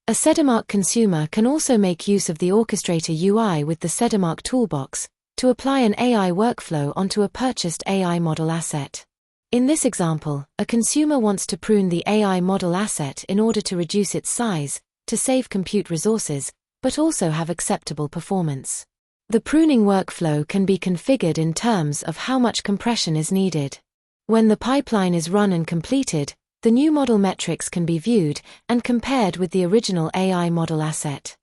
A Sedamark consumer can also make use of the Orchestrator UI with the Sedamark toolbox to apply an AI workflow onto a purchased AI model asset. In this example, a consumer wants to prune the AI model asset in order to reduce its size, to save compute resources, but also have acceptable performance. The pruning workflow can be configured in terms of how much compression is needed. When the pipeline is run and completed, the new model metrics can be viewed and compared with the original AI model asset.